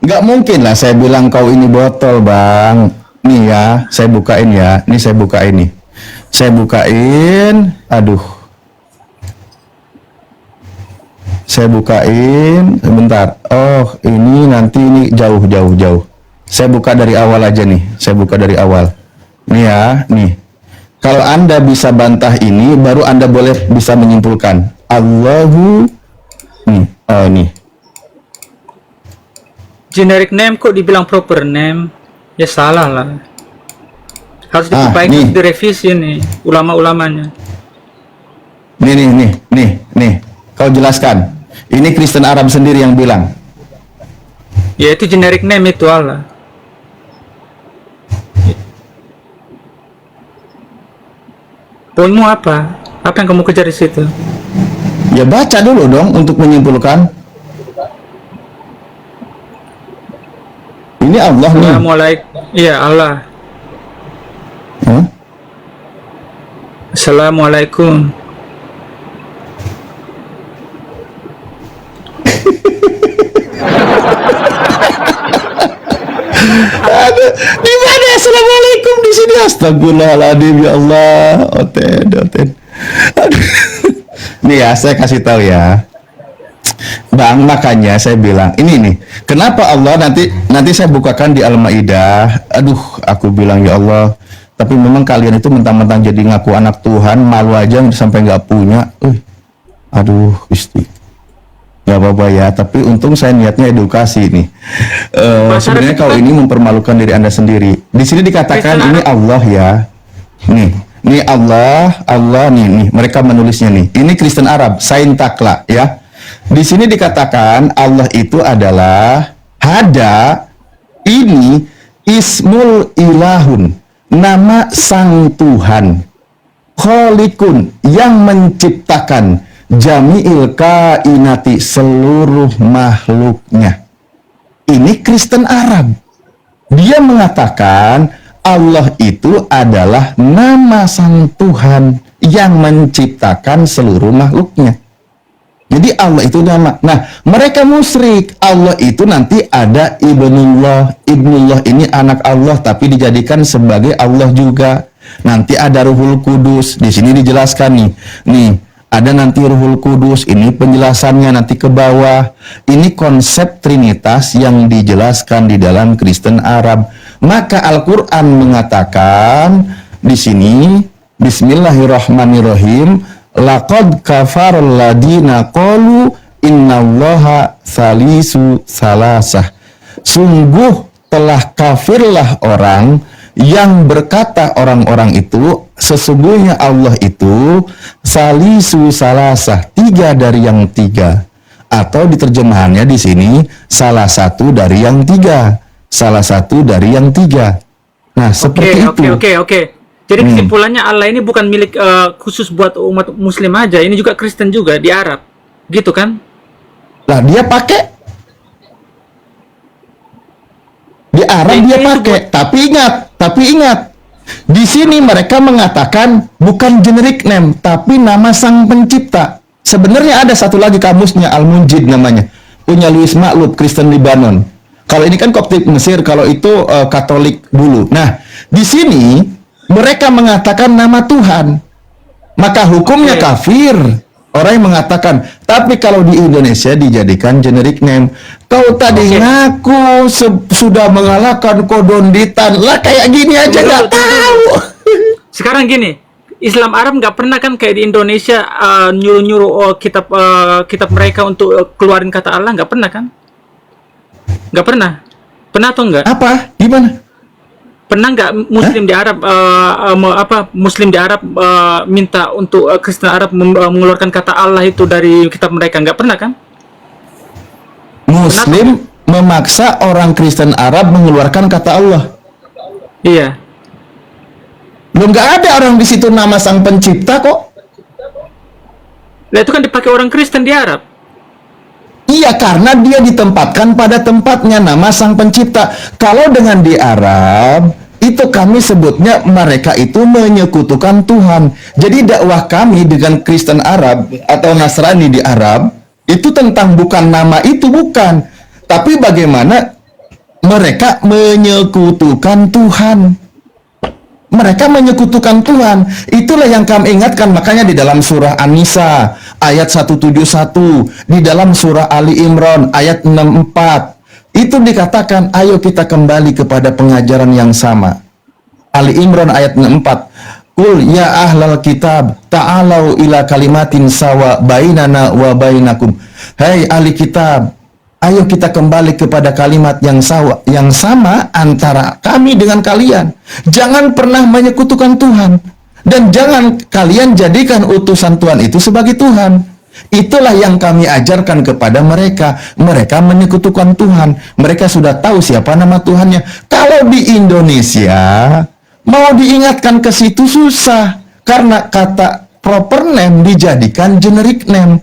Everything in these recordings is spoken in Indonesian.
Nggak mungkin lah saya bilang kau ini botol, Bang. Nih ya, saya bukain ya. Ini saya bukain nih. Saya bukain. Aduh. Saya bukain. Sebentar. Oh, ini nanti ini jauh. Saya buka dari awal aja nih. Saya buka dari awal. Nih ya, nih. Kalau Anda bisa bantah ini, baru Anda boleh bisa menyimpulkan. Allahu. Nih. Oh, nih. Generic name kok dibilang proper name? Ya salah lah. Harus diperbaiki, nih. direvisi nih ulama-ulamanya. Nih. Kau jelaskan. Ini Kristen Arab sendiri yang bilang. Ya itu generic name itu Allah. Poinmu apa? Apa yang kamu kejar di situ? Ya baca dulu dong untuk menyimpulkan. Ini Allah nih. Assalamualaikum. Iya Allah. Hah? Assalamualaikum. Aduh, di mana assalamualaikum di sini? Astagfirullahaladzim, ya Allah. Oten. Aduh. Nih ya, saya kasih tahu ya. Bang, makanya saya bilang ini nih, kenapa Allah nanti saya bukakan di Al-Maidah. Aduh, aku bilang ya Allah, tapi memang kalian itu mentang-mentang jadi ngaku anak Tuhan, malu aja sampai nggak punya. Aduh, Gusti. Nggak apa-apa ya, tapi untung saya niatnya edukasi nih. Sebenarnya kalau ini mempermalukan diri Anda sendiri. Di sini dikatakan ini Allah ya. Nih Allah nih, mereka menulisnya nih. Ini Kristen Arab, Sain Takla ya. Di sini dikatakan Allah itu adalah hada, ini ismul ilahun, nama sang Tuhan, kholikun, yang menciptakan, jami'il kainati, seluruh makhluknya. Ini Kristen Arab. Dia mengatakan Allah itu adalah nama sang Tuhan yang menciptakan seluruh makhluknya. Jadi Allah itu nama. Nah, mereka musyrik. Allah itu nanti ada ibnullah. Ibnullah ini anak Allah tapi dijadikan sebagai Allah juga. Nanti ada Ruhul Kudus. Di sini dijelaskan nih. Nih, ada nanti Ruhul Kudus. Ini penjelasannya nanti ke bawah. Ini konsep Trinitas yang dijelaskan di dalam Kristen Arab. Maka Al-Qur'an mengatakan di sini, Bismillahirrahmanirrahim. Laqad kafarul ladina qalu innallaha salisu salasah. Sungguh telah kafirlah orang yang berkata orang-orang itu sesungguhnya Allah itu salisu salasah, tiga dari yang tiga. Atau diterjemahannya di sini salah satu dari yang tiga. Salah satu dari yang tiga. Nah, seperti itu. Oke. Jadi kesimpulannya Allah ini bukan milik khusus buat umat Muslim aja, ini juga Kristen juga di Arab, gitu kan? Lah dia pakai di Arab dia pakai, tapi ingat, di sini mereka mengatakan bukan generic name, tapi nama sang pencipta. Sebenarnya ada satu lagi kamusnya, Al-Munjid namanya, punya Louis Maklub, Kristen Libanon. Kalau ini kan Koptik Mesir, kalau itu Katolik dulu. Nah, di sini mereka mengatakan nama Tuhan, maka hukumnya kafir. Orang yang mengatakan, tapi kalau di Indonesia dijadikan generic name. Kau tadi ngaku sudah mengalahkan kodonditan, lah kayak gini aja nggak tahu. Sekarang gini, Islam Arab nggak pernah kan kayak di Indonesia nyuruh-nyuruh kitab mereka untuk keluarin kata Allah, nggak pernah kan? Nggak pernah. Pernah atau enggak? Apa? Gimana? Pernah nggak Muslim di Arab Muslim di Arab minta untuk Kristen Arab mengeluarkan kata Allah itu dari kitab mereka? Nggak pernah kan? Muslim memaksa orang Kristen Arab mengeluarkan kata Allah. Iya. Belum, nggak ada orang di situ nama sang pencipta kok. Nah, itu kan dipakai orang Kristen di Arab. Iya, karena dia ditempatkan pada tempatnya nama sang pencipta. Kalau dengan di Arab, itu kami sebutnya mereka itu menyekutukan Tuhan. Jadi dakwah kami dengan Kristen Arab atau Nasrani di Arab, itu tentang bukan nama itu, bukan. Tapi bagaimana mereka menyekutukan Tuhan. Mereka menyekutukan Tuhan. Itulah yang kami ingatkan. Makanya di dalam surah An-Nisa ayat 171, di dalam surah Ali Imran ayat 64, itu dikatakan, ayo kita kembali kepada pengajaran yang sama. Ali Imran ayat 64, Qul ya ahlal kitab ta'alau ila kalimatin sawa bainana wa bainakum. Hai ahli kitab, ayo kita kembali kepada kalimat yang sama antara kami dengan kalian. Jangan pernah menyekutukan Tuhan. Dan jangan kalian jadikan utusan Tuhan itu sebagai Tuhan. Itulah yang kami ajarkan kepada mereka. Mereka menyekutukan Tuhan. Mereka sudah tahu siapa nama Tuhannya. Kalau di Indonesia, mau diingatkan ke situ susah. Karena kata proper name dijadikan generic name.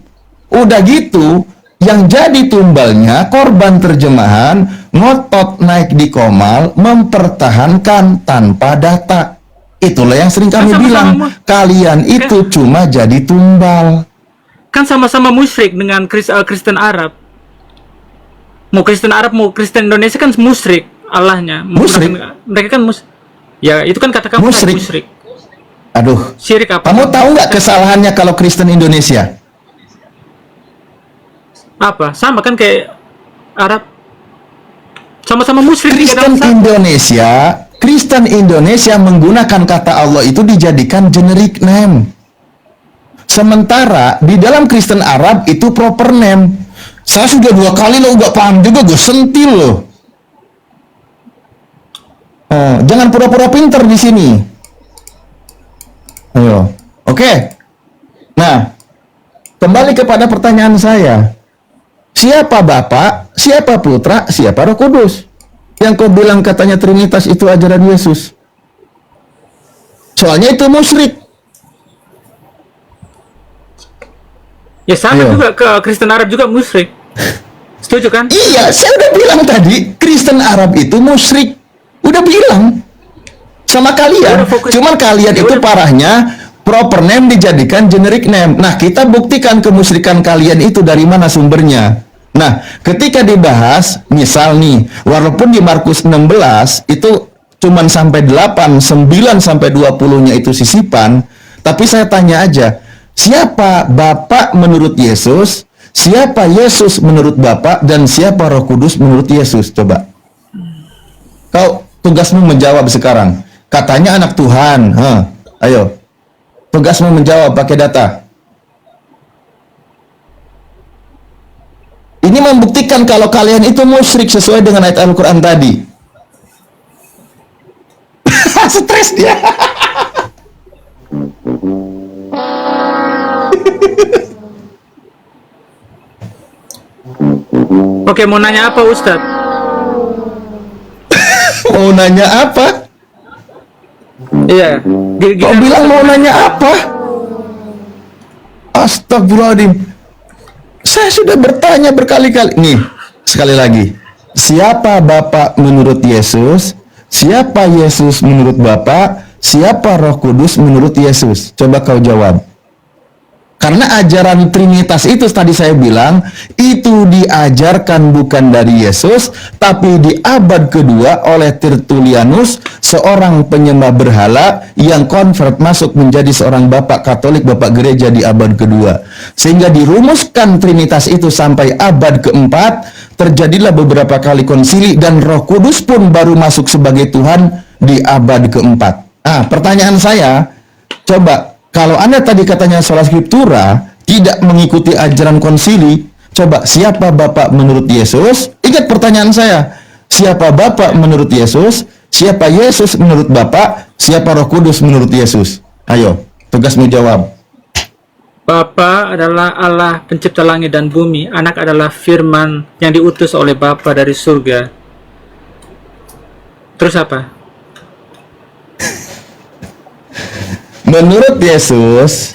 Udah gitu, yang jadi tumbalnya korban terjemahan, ngotot naik di komal, mempertahankan tanpa data. Itulah yang sering kami bilang, kalian itu cuma jadi tumbal. Kan sama-sama musyrik dengan Kristen Arab. Mau Kristen Arab, mau Kristen Indonesia kan musyrik Allahnya. Musyrik? Mereka kan ya itu kan kata kamu musyrik. Aduh, syirik apa? Kamu tahu nggak kesalahannya kalau Kristen Indonesia? Apa? Sama kan kayak Arab. Sama-sama musyrik. Kristen Indonesia menggunakan kata Allah itu dijadikan generic name. Sementara di dalam Kristen Arab itu proper name. Saya sudah 2 kali lo nggak paham juga, gue sentil loh. Jangan pura-pura pinter di sini. Ayo, oke. Nah, kembali kepada pertanyaan saya. Siapa Bapa, siapa Putra, siapa Roh Kudus? Yang kau bilang katanya Trinitas itu ajaran Yesus. Soalnya itu musyrik. Ya sama juga ke Kristen Arab juga musyrik. Setuju kan? Iya, saya udah bilang tadi, Kristen Arab itu musyrik. Udah bilang sama kalian. Cuman kalian itu parahnya proper name dijadikan generic name. Nah, kita buktikan kemusyrikan kalian itu dari mana sumbernya. Nah, ketika dibahas, misal nih, walaupun di Markus 16 itu cuman sampai 8, 9 sampai 20-nya itu sisipan, tapi saya tanya aja, siapa Bapa menurut Yesus, siapa Yesus menurut Bapa, dan siapa Roh Kudus menurut Yesus? Coba. Kau tugasmu menjawab sekarang. Katanya anak Tuhan. Ayo. Tugasmu menjawab pakai data. Ini membuktikan kalau kalian itu musyrik sesuai dengan ayat Al-Quran tadi. Stres dia. Oke, mau nanya apa Ustadz? Mau nanya apa? Iya. Kau bilang mau nanya apa? Astagfirullahaladzim. Saya sudah bertanya berkali-kali. Nih, sekali lagi. Siapa Bapa menurut Yesus? Siapa Yesus menurut Bapa? Siapa Roh Kudus menurut Yesus? Coba kau jawab. Karena ajaran Trinitas itu tadi saya bilang, itu diajarkan bukan dari Yesus, tapi di abad kedua oleh Tertullianus, seorang penyembah berhala yang convert masuk menjadi seorang bapak Katolik, bapak gereja di abad kedua. Sehingga dirumuskan Trinitas itu sampai abad keempat, terjadilah beberapa kali konsili, dan Roh Kudus pun baru masuk sebagai Tuhan di abad keempat. Nah, pertanyaan saya, coba, kalau Anda tadi katanya sola scriptura tidak mengikuti ajaran konsili, coba siapa Bapak menurut Yesus? Ingat pertanyaan saya. Siapa Bapak menurut Yesus? Siapa Yesus menurut Bapak? Siapa Roh Kudus menurut Yesus? Ayo, tugasmu jawab. Bapa adalah Allah pencipta langit dan bumi. Anak adalah firman yang diutus oleh Bapa dari surga. Terus apa? Menurut Yesus,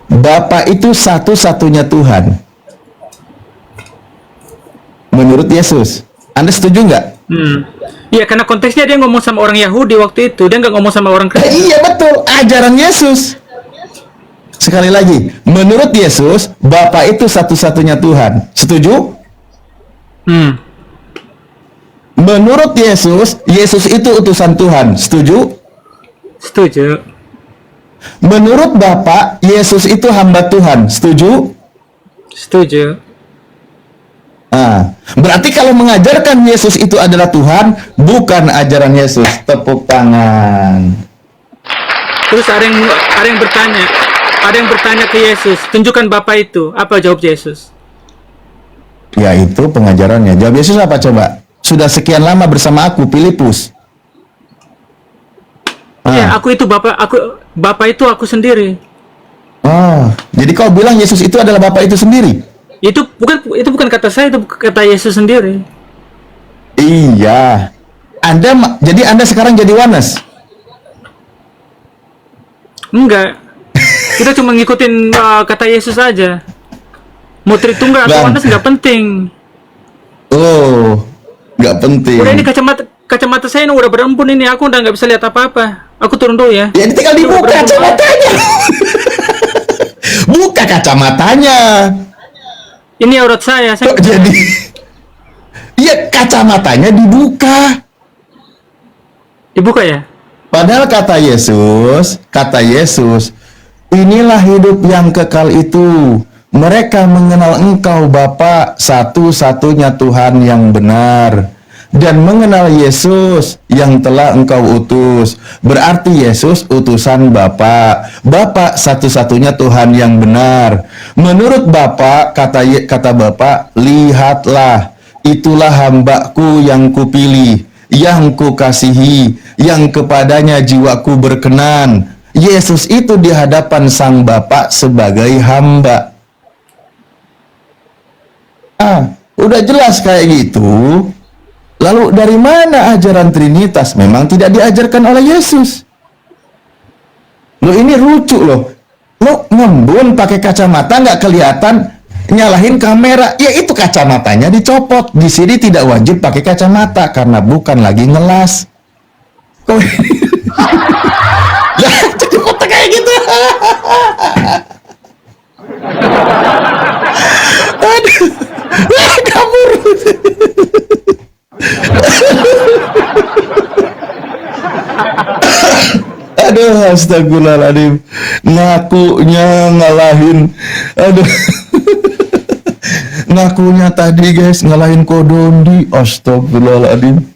Bapa itu satu-satunya Tuhan. Menurut Yesus. Anda setuju nggak? Iya, karena konteksnya dia ngomong sama orang Yahudi waktu itu. Dia nggak ngomong sama orang Kristen. Iya, betul. Ajaran Yesus. Sekali lagi, menurut Yesus, Bapa itu satu-satunya Tuhan. Setuju? Menurut Yesus, Yesus itu utusan Tuhan. Setuju? Setuju. Menurut Bapak, Yesus itu hamba Tuhan. Setuju? Setuju. Nah, berarti kalau mengajarkan Yesus itu adalah Tuhan, bukan ajaran Yesus. Tepuk tangan. Terus ada yang bertanya ke Yesus, tunjukkan Bapa itu. Apa jawab Yesus? Ya itu pengajarannya. Jawab Yesus apa coba? Sudah sekian lama bersama aku, Filipus. Ya, aku itu Bapa itu aku sendiri. Oh, jadi kau bilang Yesus itu adalah Bapa itu sendiri? Itu bukan kata saya, itu kata Yesus sendiri. Iya. Jadi Anda sekarang jadi oneness? Enggak. Kita cuma ngikutin kata Yesus aja. Mau Tritunggal atau oneness nggak penting. Oh, nggak penting. Udah ini kacamata saya ini udah berembun ini, aku udah nggak bisa lihat apa-apa. Aku turun dulu ya. Ya ini tinggal dibuka kacamatanya. Buka kacamatanya. Ini aurat saya. Kok jadi? Iya, kacamatanya dibuka. Dibuka ya? Padahal kata Yesus, inilah hidup yang kekal itu. Mereka mengenal Engkau Bapa, satu-satunya Tuhan yang benar, dan mengenal Yesus yang telah Engkau utus. Berarti Yesus utusan Bapa. Bapa satu-satunya Tuhan yang benar. Menurut Bapa, kata Bapa, lihatlah, itulah hambaku yang kupilih, yang kukasihi, yang kepadanya jiwaku berkenan. Yesus itu di hadapan Sang Bapa sebagai hamba. Udah jelas kayak gitu. Lalu dari mana ajaran Trinitas? Memang tidak diajarkan oleh Yesus. Loh ini lucu loh. Lo ngembun pakai kacamata nggak kelihatan, nyalahin kamera. Ya itu kacamatanya dicopot. Di sini tidak wajib pakai kacamata karena bukan lagi ngelas. Kok lah jadi foto kayak gitu. Aduh. Kabur. Aduh, astagfirullahaladzim. Ngakunya ngalahin. Aduh. Ngakunya tadi guys ngalahin Kodondi. Astagfirullahaladzim.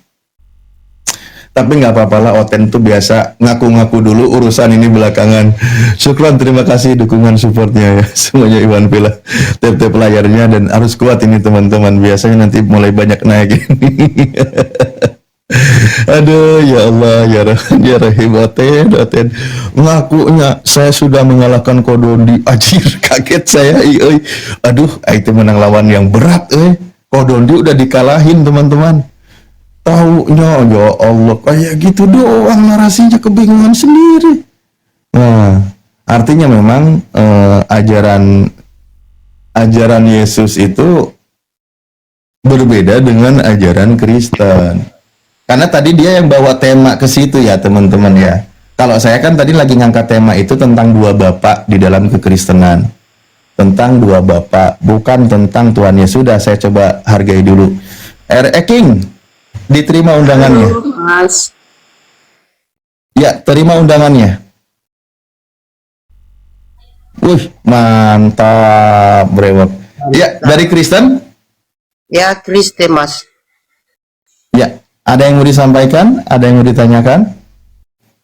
Tapi nggak apa-apa lah, Oten tuh biasa ngaku-ngaku dulu, urusan ini belakangan. Syukran, terima kasih dukungan supportnya ya semuanya. Iwan Villa tap-tap layarnya dan harus kuat ini teman-teman, biasanya nanti mulai banyak naik ini. Aduh ya Allah ya Rahim. Oten ngakunya saya sudah mengalahkan Kodondi. Anjir, kaget saya. Aduh, itu menang lawan yang berat. Kodondi udah dikalahin teman-teman. Taunya ya Allah kayak gitu doang, narasinya kebingungan sendiri. Nah, artinya memang ajaran Yesus itu berbeda dengan ajaran Kristen. Karena tadi dia yang bawa tema ke situ ya teman-teman ya. Kalau saya kan tadi lagi ngangkat tema itu tentang dua Bapa di dalam kekristenan. Tentang dua Bapa, bukan tentang Tuhan Yesus. Sudah saya coba hargai dulu. King, diterima undangannya. Halo, Mas. Ya, terima undangannya. Wih, mantap, brewok. Ya, dari Kristen? Ya, Kristen, Mas. Ya, ada yang mau disampaikan? Ada yang mau ditanyakan?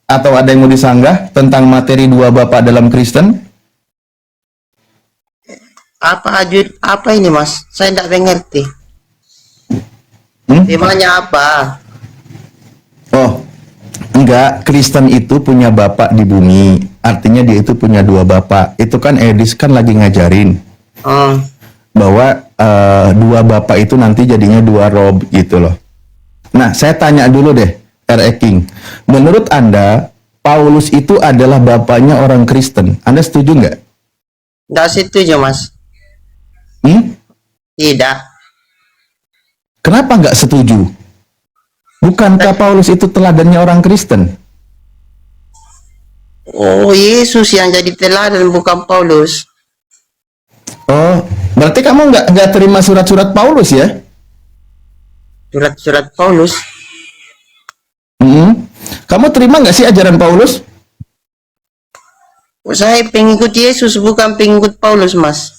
Atau ada yang mau disanggah tentang materi dua Bapa dalam Kristen? Apa ini, Mas? Saya tidak mengerti. Temanya apa? Oh, enggak, Kristen itu punya Bapak di bumi. Artinya dia itu punya dua Bapak. Itu kan Edis kan lagi ngajarin bahwa dua Bapak itu nanti jadinya dua rob gitu loh. Nah, saya tanya dulu deh, King. Menurut Anda, Paulus itu adalah bapaknya orang Kristen. Anda setuju nggak? Tidak setuju, Mas. Tidak. Kenapa nggak setuju? Bukankah Paulus itu teladannya orang Kristen? Oh, Yesus yang jadi teladan, bukan Paulus. Oh, berarti kamu nggak terima surat-surat Paulus ya? surat-surat Paulus. Kamu terima nggak sih ajaran Paulus? Saya pengikut Yesus, bukan pengikut Paulus, Mas.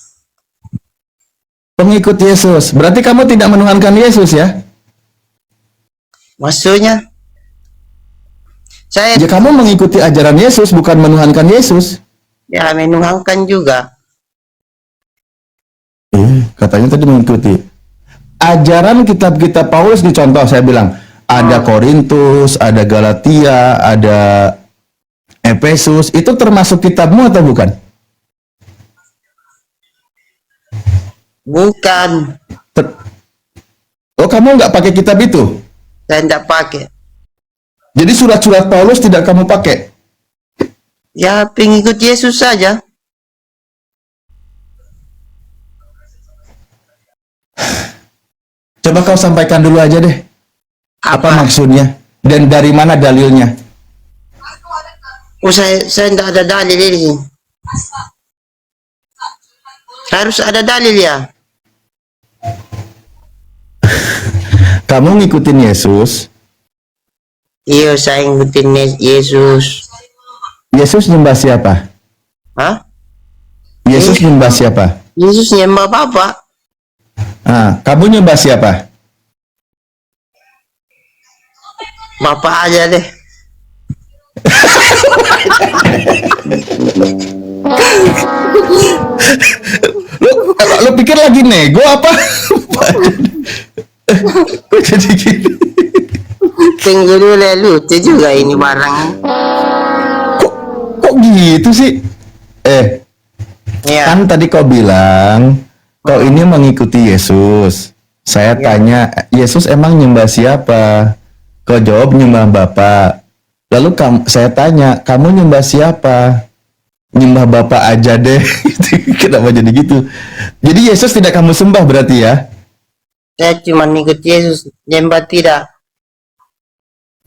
Pengikut Yesus. Berarti kamu tidak menuhankan Yesus ya? Maksudnya, saya Ya kamu mengikuti ajaran Yesus, bukan menuhankan Yesus. ya menuhankan juga. Katanya tadi mengikuti. Ajaran kitab-kitab Paulus nih, contoh saya bilang. Ada Korintus, ada Galatia, ada Efesus. Itu termasuk kitabmu atau bukan? Bukan, Oh, kamu nggak pakai kitab itu? saya tidak pakai. Jadi surat-surat Paulus tidak kamu pakai? Ya pengikut Yesus saja. Coba kau sampaikan dulu aja deh. Apa maksudnya? Dan dari mana dalilnya? Oh, saya tidak ada dalil ini. Harus ada dalil ya. Kamu ngikutin Yesus. Iya, saya ngikutin Yesus. Yesus nyembah siapa? Hah? Yesus nyembah siapa? Yesus nyembah Bapak. Ah, kamu nyembah siapa? Bapak aja deh. Lo pikir lagi nego apa? Kok jadi gini? Tunggu dulu, lucu juga ini barang. Kok gitu sih? Ya. Kan tadi kau bilang kau ini mengikuti Yesus. Saya tanya, Yesus emang nyembah siapa? Kau jawab nyembah Bapa. Lalu saya tanya, kamu nyembah siapa? Nyembah Bapa aja deh. Kenapa jadi gitu? Jadi Yesus tidak kamu sembah berarti ya? Saya cuma ikut Yesus, nyembah tidak.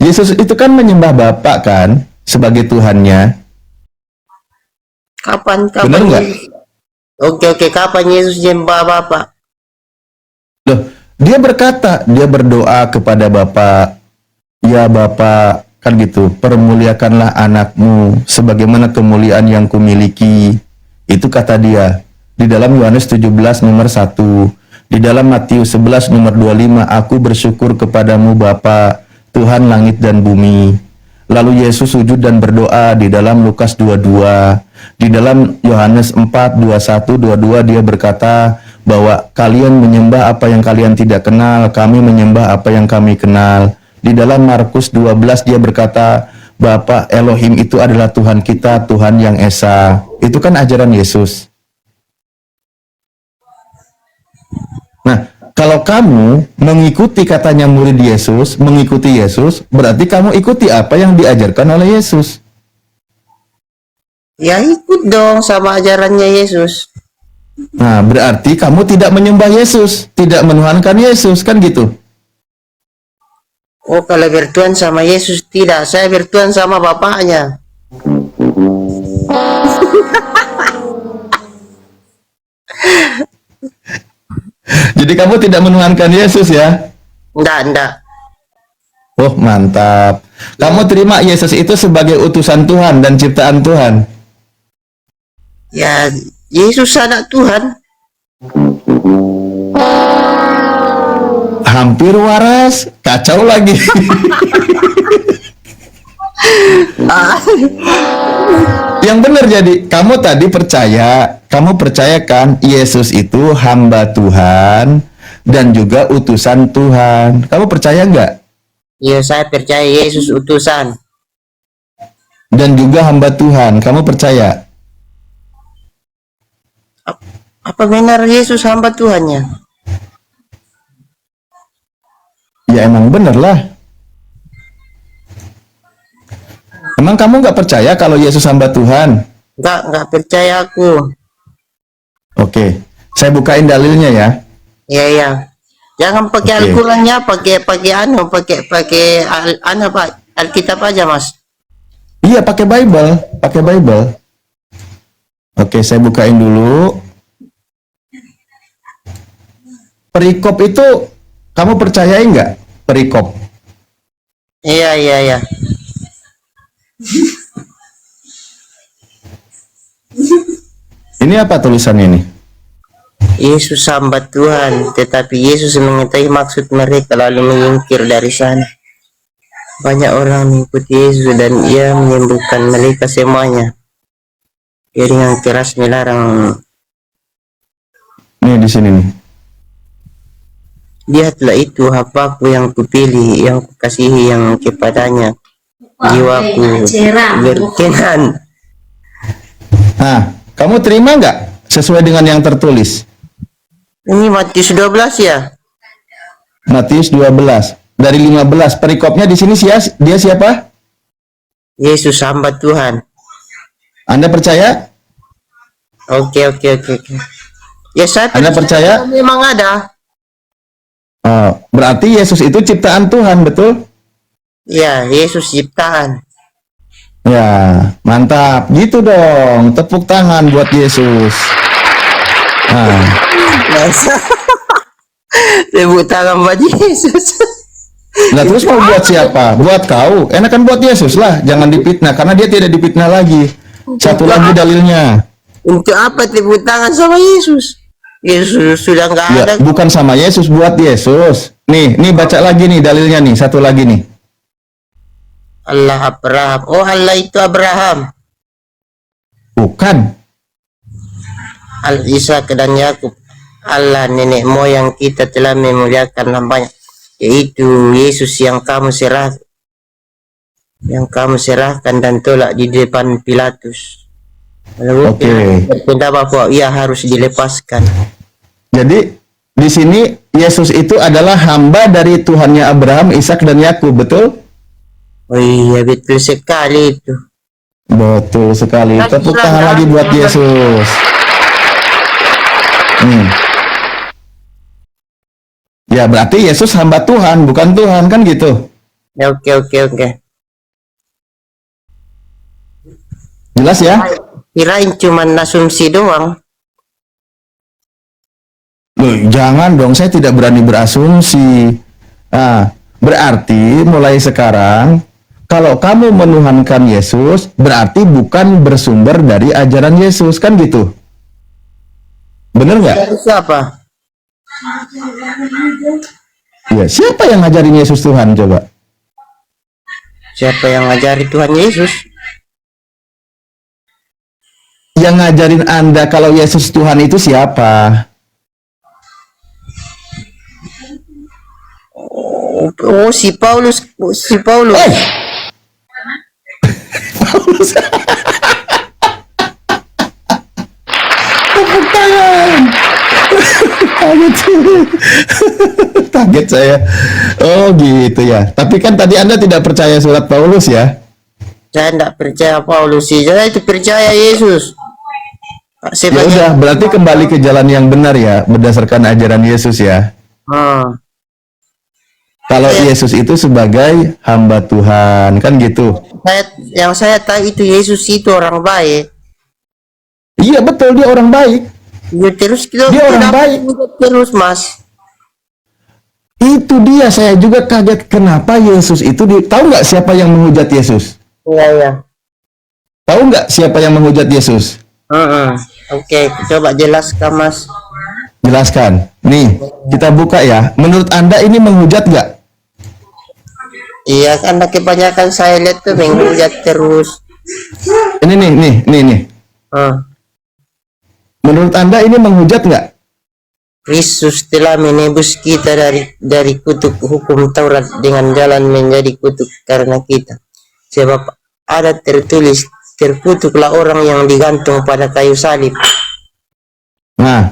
Yesus itu kan menyembah Bapa kan sebagai Tuhannya. Kapan Benar nggak? Yesus? Oke, kapan Yesus nyembah Bapak? Loh, dia berkata, dia berdoa kepada Bapa, ya Bapa, kan gitu, permuliakanlah anakmu sebagaimana kemuliaan yang kumiliki. Itu kata dia di dalam Yohanes 17 nomor 1. Di dalam Matius 11 nomor 25, aku bersyukur kepadamu Bapa, Tuhan langit dan bumi. Lalu Yesus sujud dan berdoa di dalam Lukas 22. Di dalam Yohanes 4, 21, 22 dia berkata bahwa kalian menyembah apa yang kalian tidak kenal, kami menyembah apa yang kami kenal. Di dalam Markus 12 dia berkata, Bapa Elohim itu adalah Tuhan kita, Tuhan yang Esa. Itu kan ajaran Yesus. Nah, kalau kamu mengikuti katanya murid Yesus, mengikuti Yesus, berarti kamu ikuti apa yang diajarkan oleh Yesus. Ya ikut dong sama ajarannya Yesus. Nah, berarti kamu tidak menyembah Yesus, tidak menuhankan Yesus, kan gitu. Oh, kalau bertuhan sama Yesus tidak, saya bertuhan sama Bapaknya. Jadi kamu tidak menuhankan Yesus ya? Enggak. Oh, mantap. Kamu terima Yesus itu sebagai utusan Tuhan dan ciptaan Tuhan. Ya, Yesus anak Tuhan. Hampir waras, kacau lagi. Yang benar jadi, kamu tadi kamu percayakan Yesus itu hamba Tuhan dan juga utusan Tuhan. Kamu percaya nggak? Ya, saya percaya Yesus utusan. Dan juga hamba Tuhan, kamu percaya? Apa benar Yesus hamba Tuhannya? Ya emang bener lah. Emang kamu nggak percaya kalau Yesus hamba Tuhan? Enggak percaya aku. Oke, saya bukain dalilnya ya. Ya. Jangan pakai Oke. Al-Qur'annya, pakai Alkitab aja, Mas. Iya, pakai Bible. Oke, saya bukain dulu. Perikop itu kamu percayai nggak perikop? Iya, iya, iya. Ini apa tulisannya ini? Yesus hamba Tuhan, tetapi Yesus mengetahui maksud mereka lalu menyingkir dari sana. Banyak orang mengikuti Yesus dan ia menyembuhkan mereka semuanya. Dia dengan keras melarang. Nih di sini nih. Lihatlah itu hambaku yang kupilih, yang kukasihi, yang kepadanya jiwaku berkenan. Nah, kamu terima nggak sesuai dengan yang tertulis? Ini Matius 12 ya? Matius 12 dari 15. Perikopnya di sini dia siapa? Yesus hamba Tuhan. Anda percaya? Oke. Ya saya Anda percaya? memang ada. Oh, berarti Yesus itu ciptaan Tuhan, betul? Ya, Yesus ciptaan. Ya, mantap. Gitu dong. Tepuk tangan buat Yesus. Nah, Masa? Tepuk tangan buat Yesus. nah terus mau buat siapa? Buat kau. Enakan buat Yesus lah. Jangan dipitnah, karena dia tidak dipitnah lagi. Satu lagi dalilnya. Untuk apa tepuk tangan sama Yesus? Yesus sudah nggak Ya, ada. bukan sama Yesus, buat Yesus. Nih baca lagi nih dalilnya nih. Satu lagi nih. Allah Abraham. Oh, Allah itu Abraham. Bukan. Al-Ishak dan Yakub. Allah nenek moyang kita telah memuliakan hambanya, yaitu Yesus yang kamu serahkan dan tolak di depan Pilatus. Lalu berpendapat bahwa ia harus dilepaskan. Jadi di sini Yesus itu adalah hamba dari Tuhannya Abraham, Ishak dan Yakub, betul? Oh iya, betul sekali itu. Betul sekali. Tepuk tangan lagi buat Yesus. Ya, berarti Yesus hamba Tuhan, bukan Tuhan, kan gitu? Ya, oke. Jelas ya? Kirain cuma asumsi doang. Loh, jangan dong, saya tidak berani berasumsi. Nah, berarti mulai sekarang, kalau kamu menuhankan Yesus, berarti bukan bersumber dari ajaran Yesus, kan gitu? Bener nggak? Dari siapa? Ya, siapa yang ngajarin Yesus Tuhan, coba? Siapa yang ngajari Tuhan Yesus? Yang ngajarin Anda kalau Yesus Tuhan itu siapa? Oh, si Paulus. Paulus. Tepuk tangan. Kaget saya. Oh gitu ya. Tapi kan tadi Anda tidak percaya surat Paulus ya? Saya tidak percaya Paulus sih. Saya itu percaya Yesus. Ya udah, berarti kembali ke jalan yang benar ya, berdasarkan ajaran Yesus ya. Kalau Yesus itu sebagai hamba Tuhan, kan gitu. Yang saya tahu itu Yesus itu orang baik. Iya betul, dia orang baik. Ya, terus dia orang baik terus, Mas. Itu dia, saya juga kaget kenapa Yesus itu tahu nggak siapa yang menghujat Yesus? Iya. Tahu nggak siapa yang menghujat Yesus? Oke, coba jelaskan, Mas. Jelaskan. Nih, kita buka ya. Menurut Anda ini menghujat nggak? Iya, karena kebanyakan saya lihat tuh menghujat terus. Ini nih. Menurut Anda ini menghujat nggak? Kristus telah menebus kita dari kutuk hukum Taurat dengan jalan menjadi kutuk karena kita. Sebab ada tertulis, terkutuklah orang yang digantung pada kayu salib. Nah,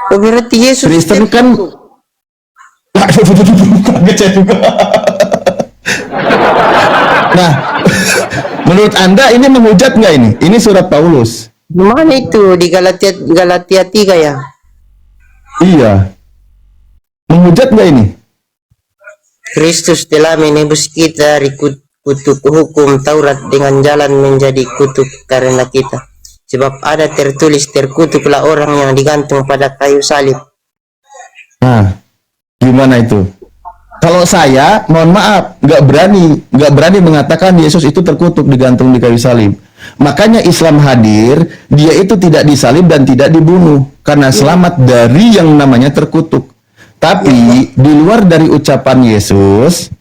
berarti Yesus Kristen kan kaget saya juga. Nah, menurut Anda ini menghujat nggak ini? Ini surat Paulus. Mana itu di Galatia 3 ya? Iya. Menghujat nggak ini? Kristus telah menebus kita dari kutuk hukum Taurat dengan jalan menjadi kutuk karena kita. Sebab ada tertulis, terkutuklah orang yang digantung pada kayu salib. Nah, gimana itu? Kalau saya, mohon maaf, nggak berani mengatakan Yesus itu terkutuk digantung di kayu salib. Makanya Islam hadir, dia itu tidak disalib dan tidak dibunuh karena selamat dari yang namanya terkutuk. Tapi di luar dari ucapan Yesus,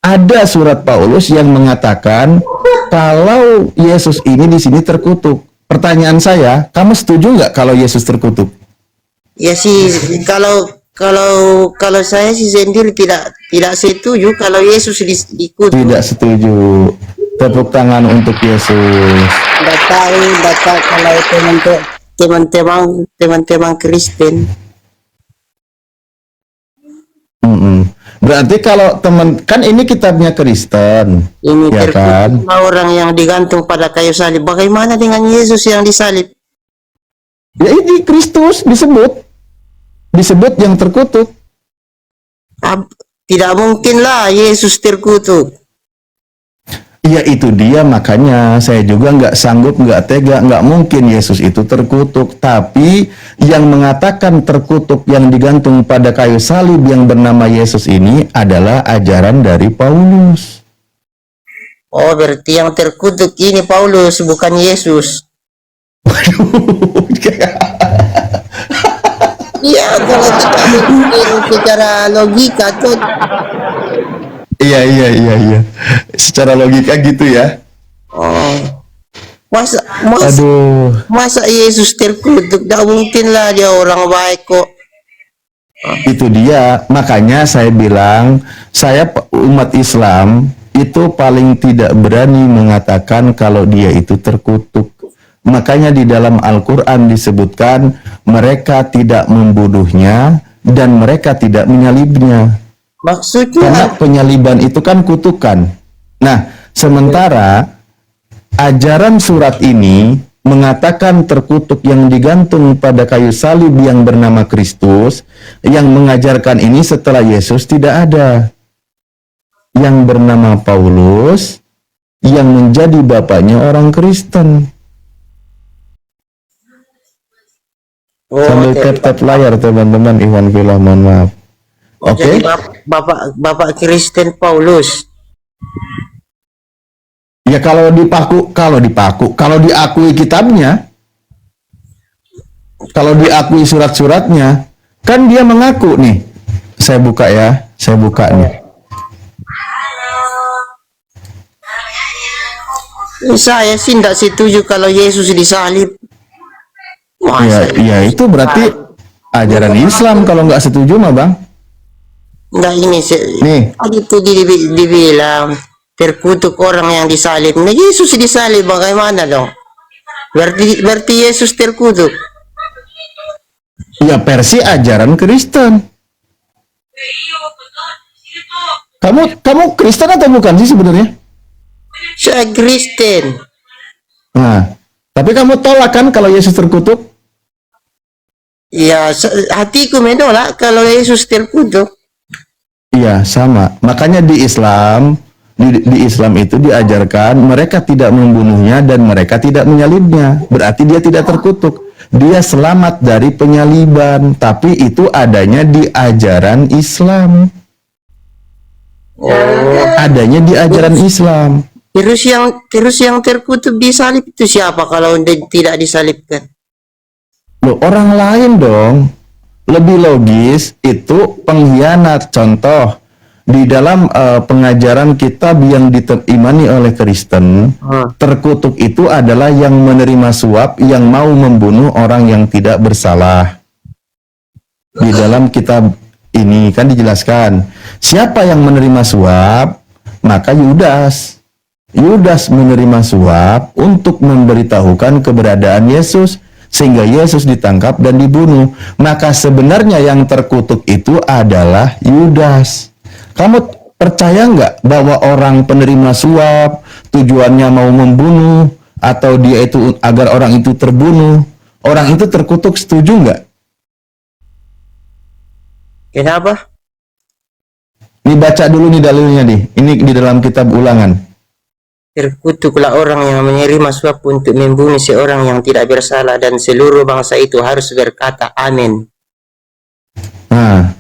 ada surat Paulus yang mengatakan kalau Yesus ini di sini terkutuk. Pertanyaan saya, kamu setuju nggak kalau Yesus terkutuk? Ya sih, kalau saya sih sendiri tidak setuju kalau Yesus dikutuk. Tidak setuju. Tepuk tangan untuk Yesus. Data kalau teman-teman Kristen. Berarti kalau teman, kan ini kitabnya Kristen, Ini ya kan? terkutuk orang yang digantung pada kayu salib. Bagaimana dengan Yesus yang disalib? Ya ini Kristus disebut yang terkutuk. Tidak mungkinlah Yesus terkutuk. Ya itu dia, makanya saya juga nggak sanggup, nggak tega, nggak mungkin Yesus itu terkutuk. Tapi yang mengatakan terkutuk yang digantung pada kayu salib yang bernama Yesus ini adalah ajaran dari Paulus. Oh, berarti yang terkutuk ini Paulus, bukan Yesus. Iya, kalau kita pikir secara logika tuh. Iya. Secara logika gitu ya. Oh, masa Aduh, Yesus terkutuk? Tidak mungkin lah, dia orang baik kok. itu dia. Makanya saya bilang, saya umat Islam itu paling tidak berani mengatakan kalau dia itu terkutuk. Makanya di dalam Al-Quran disebutkan mereka tidak membunuhnya dan mereka tidak menyalibnya. Karena Maksudnya, penyaliban itu kan kutukan. Nah, sementara ajaran surat ini mengatakan terkutuk yang digantung pada kayu salib yang bernama Kristus, yang mengajarkan ini setelah Yesus tidak ada. Yang bernama Paulus, yang menjadi bapaknya orang Kristen. Sambil tap-tap layar teman-teman, Iwan Villa, mohon maaf. Oke? jadi bapak Kristen Paulus. Ya kalau diakui kitabnya, kalau diakui surat-suratnya, kan dia mengaku nih. Saya buka nih. Saya sih tidak setuju kalau Yesus disalib. Ya itu berarti ajaran Islam kalau nggak setuju mah bang. Enggak, ini Nih. itu dibilang terkutuk orang yang disalib. Nah, Yesus disalib, bagaimana dong? Berarti Yesus terkutuk. Ya versi ajaran Kristen. Kamu Kristen atau bukan sih sebenarnya? Saya Kristen. Nah, tapi kamu tolak kan kalau Yesus terkutuk? Ya, hatiku menolak kalau Yesus terkutuk. Iya, sama. Makanya di Islam, di Islam itu diajarkan mereka tidak membunuhnya dan mereka tidak menyalibnya. Berarti dia tidak terkutuk. Dia selamat dari penyaliban, tapi itu adanya di ajaran Islam. Adanya di ajaran Islam. Terus yang terkutuk disalib itu siapa kalau tidak disalibkan? Loh, orang lain dong. Lebih logis itu pengkhianat. Contoh di dalam pengajaran kitab yang diimani oleh Kristen, terkutuk itu adalah yang menerima suap yang mau membunuh orang yang tidak bersalah. Di dalam kitab ini kan dijelaskan siapa yang menerima suap, maka Yudas menerima suap untuk memberitahukan keberadaan Yesus sehingga Yesus ditangkap dan dibunuh. Maka sebenarnya yang terkutuk itu adalah Yudas. Kamu percaya nggak bahwa orang penerima suap tujuannya mau membunuh atau dia itu agar orang itu terbunuh, orang itu terkutuk, setuju nggak? Kenapa? Nih baca dulu nih dalilnya nih. Ini di dalam kitab Ulangan. Terkutuklah orang yang menerima suap untuk membunuh seorang yang tidak bersalah, dan seluruh bangsa itu harus berkata amin. Nah,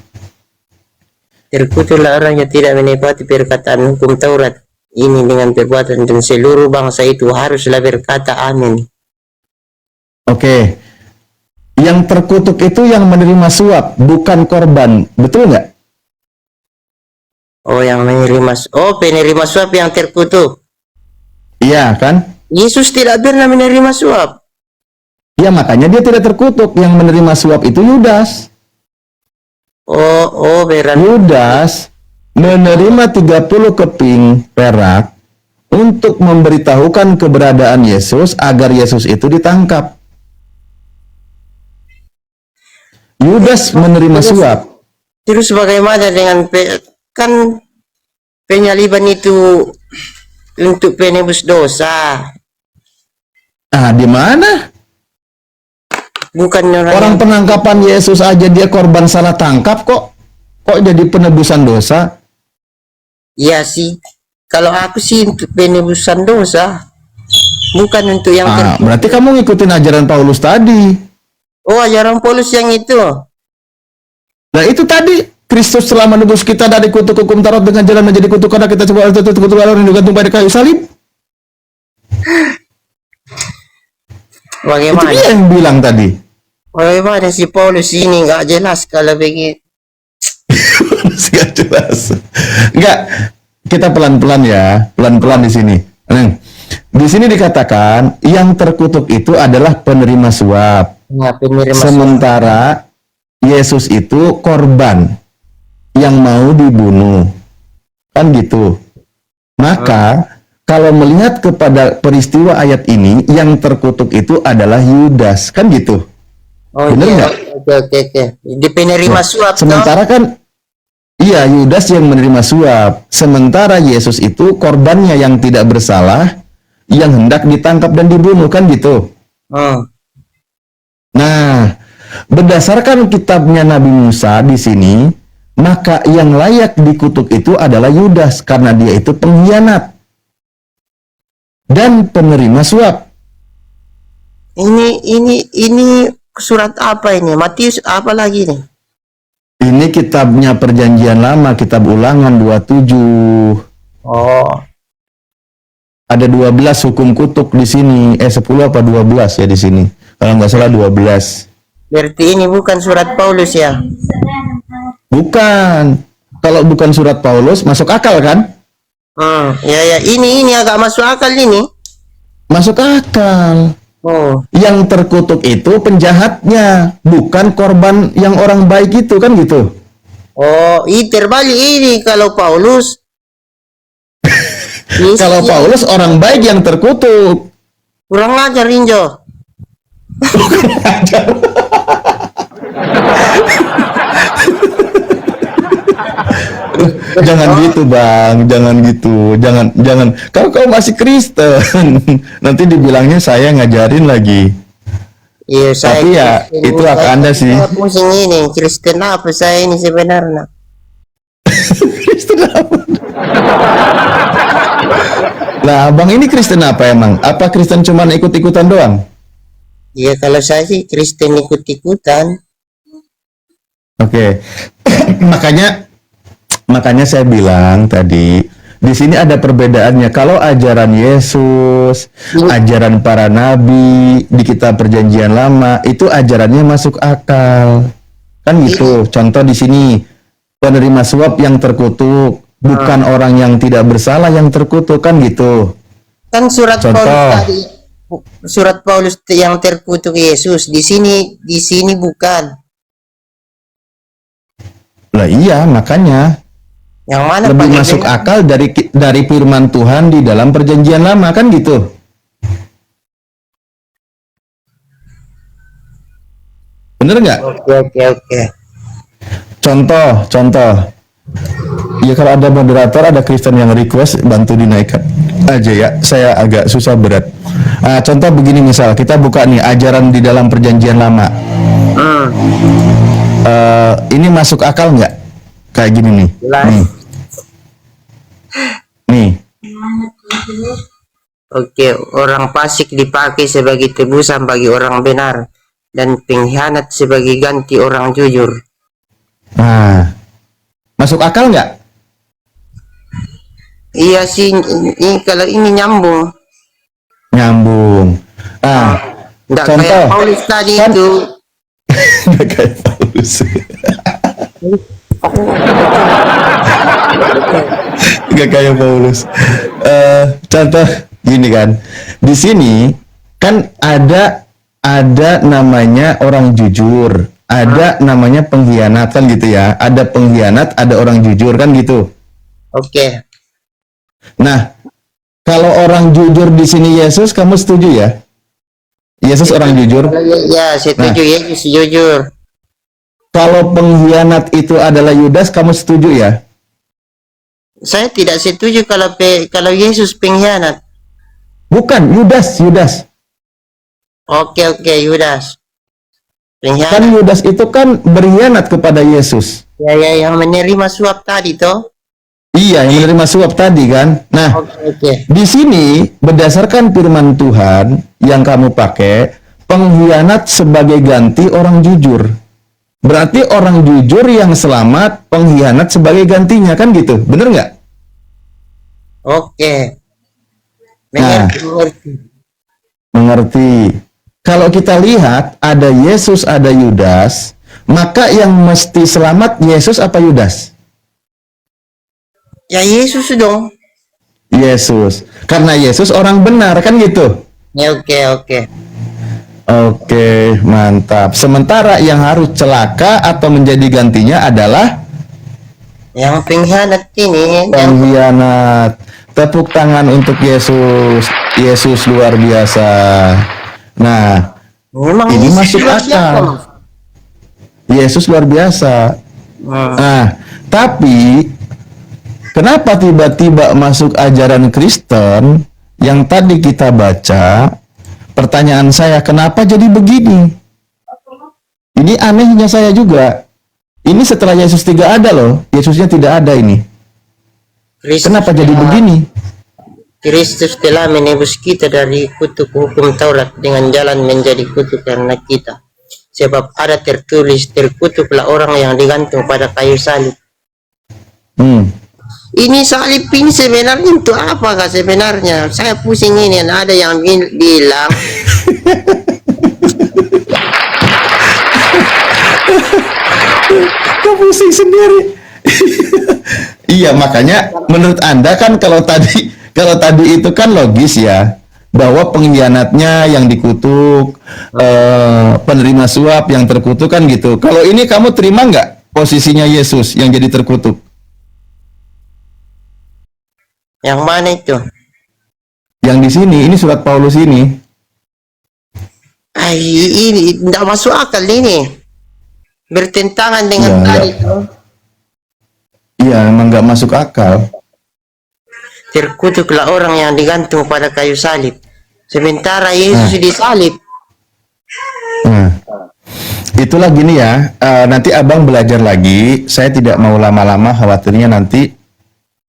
Terkutuklah orang yang tidak menepati perkataan hukum Taurat ini dengan perbuatan, dan seluruh bangsa itu haruslah berkata amin. Oke. Yang terkutuk itu yang menerima suap, bukan korban. Betul nggak? Oh, yang menerima, oh, penerima suap yang terkutuk. Iya kan? Yesus tidak pernah menerima suap. Ya makanya dia tidak terkutuk. Yang menerima suap itu Yudas. Berarti Yudas menerima 30 keping perak untuk memberitahukan keberadaan Yesus agar Yesus itu ditangkap. Yudas menerima suap. terus bagaimana dengan kan penyaliban itu untuk penebus dosa, Ah, di mana? bukan Orang yang penangkapan Yesus aja dia korban salah tangkap kok. Kok jadi penebusan dosa? ya sih. Kalau aku sih untuk penebusan dosa, bukan untuk yang Ah, berarti kamu ngikutin ajaran Paulus tadi. Oh, ajaran Paulus yang itu. Nah itu tadi Kristus telah menebus kita dari kutuk hukum Taurat dengan jalan menjadi kutuk karena kita coba kutuk Allah yang digantung pada kayu salib. Itu Bagaimana? dia yang bilang tadi. Bagaimana si Paulus ini nggak jelas kalau begitu? Nggak jelas. Nggak. Kita pelan-pelan ya, pelan-pelan di sini. Di sini dikatakan yang terkutuk itu adalah penerima suap. Nah, penerima suap. Sementara Yesus itu korban yang mau dibunuh. Kan gitu. Maka kalau melihat kepada peristiwa ayat ini, yang terkutuk itu adalah Yudas. Kan gitu. Oh Bener iya, nggak? oke. Di penerima suap. Sementara kan, iya Yudas yang menerima suap. Sementara Yesus itu korbannya yang tidak bersalah, yang hendak ditangkap dan dibunuh. Kan gitu. toh? Nah, berdasarkan kitabnya Nabi Musa di sini, maka yang layak dikutuk itu adalah Yudas karena dia itu pengkhianat dan penerima suap. Ini surat apa ini? Matius apa lagi nih? Ini kitabnya Perjanjian Lama, kitab Ulangan 27. Oh, Ada 12 hukum kutuk di sini. 10 apa 12 ya di sini. Kalau nggak salah 12. berarti ini bukan surat Paulus ya? Bukan. Kalau bukan surat Paulus, masuk akal kan? Ya, ini agak masuk akal ini. Masuk akal. Oh, Yang terkutuk itu penjahatnya, bukan korban yang orang baik itu, kan gitu. terbalik ini kalau Paulus. Kalau Paulus orang baik yang terkutuk. kurang ajar Injo. Jangan gitu bang, jangan gitu, jangan. Kalau kau masih Kristen, nanti dibilangnya saya ngajarin lagi. Iya, saya Tapi ya, Kristen. itu hak Anda sih. Saya pusing ini, Kristen apa saya ini sebenarnya? Kristen apa? Nah, abang ini Kristen apa emang? Apa Kristen cuman ikut-ikutan doang? Iya, kalau saya sih Kristen ikut-ikutan. Oke. Makanya saya bilang tadi di sini ada perbedaannya. Kalau ajaran Yesus, ajaran para nabi di kitab Perjanjian Lama itu ajarannya masuk akal. Kan gitu. Contoh di sini penerima suap yang terkutuk, bukan orang yang tidak bersalah yang terkutuk, kan gitu. Kan surat Contoh. Paulus tadi, surat Paulus yang terkutuk Yesus di sini bukan. Lah iya, makanya Yang mana lebih pakai masuk benar? akal dari firman Tuhan di dalam Perjanjian Lama, kan gitu. Bener nggak? Oke. Contoh. Ya kalau ada moderator, ada Kristen yang request, bantu dinaikkan aja ya. Saya agak susah berat. Contoh begini, misal kita buka nih ajaran di dalam Perjanjian Lama. Ini masuk akal nggak? Kayak gini nih. Jelas. Nih. Oke, orang fasik dipakai sebagai tebusan bagi orang benar dan pengkhianat sebagai ganti orang jujur. Nah, Masuk akal nggak? Iya sih, ini kalau ini nyambung. Nyambung. Ah, Nggak contoh. kayak Paulus tadi Kan- itu. Nggak kayak Paulus. Nggak kayak Paulus. Contoh gini kan, di sini kan ada namanya orang jujur, ada namanya pengkhianat kan gitu ya. Ada pengkhianat, ada orang jujur kan gitu. Oke. Nah, kalau orang jujur di sini Yesus, kamu setuju ya? Yesus orang jujur. Ya, setuju. Yesus jujur. Kalau pengkhianat itu adalah Yudas, kamu setuju ya? Saya tidak setuju kalau Yesus pengkhianat. Bukan, Yudas. Oke, Yudas. Kan Pengkhianat. Yudas itu kan berkhianat kepada Yesus. Ya, yang menerima suap tadi toh. Iya, yang menerima suap tadi kan. Nah, Oke. di sini berdasarkan firman Tuhan yang kamu pakai, pengkhianat sebagai ganti orang jujur. Berarti orang jujur yang selamat, pengkhianat sebagai gantinya kan gitu. Bener nggak? Oke. Nah. Mengerti. Mengerti. Kalau kita lihat ada Yesus, ada Yudas, maka yang mesti selamat Yesus apa Yudas? Ya Yesus dong. Yesus. Karena Yesus orang benar kan gitu. Ya, oke. Oke, mantap. Sementara yang harus celaka atau menjadi gantinya adalah Yang pengkhianat ini. pengkhianat. Tepuk tangan untuk Yesus. Yesus luar biasa. Nah, Memang ini Yesus masuk luar biasa, akal. Mas. Yesus luar biasa. Nah, tapi kenapa tiba-tiba masuk ajaran Kristen yang tadi kita baca? Pertanyaan saya, kenapa jadi begini? Ini anehnya saya juga. Ini setelah Yesus tidak ada loh. Yesusnya tidak ada ini. Kenapa jadi begini? Kristus telah menebus kita dari kutuk hukum Taurat dengan jalan menjadi kutuk karena kita. Sebab ada tertulis, terkutuklah orang yang digantung pada kayu salib. Ini salib ini sebenarnya untuk apa kah sebenarnya? Saya pusing ini. Ada yang bilang Kau pusing sendiri. Iya, makanya menurut Anda kan kalau tadi itu kan logis ya, bahwa pengkhianatnya yang dikutuk, penerima suap yang terkutuk kan gitu. Kalau ini kamu terima nggak posisinya Yesus yang jadi terkutuk? yang mana itu? Yang di sini, ini surat Paulus ini. Ini tidak masuk akal ini. Bertentangan dengan Ya, tadi. Iya, emang nggak masuk akal. Terkutuklah orang yang digantung pada kayu salib. Sementara Yesus disalib. Nah, itulah gini ya. Nanti abang belajar lagi. Saya tidak mau lama-lama, khawatirnya nanti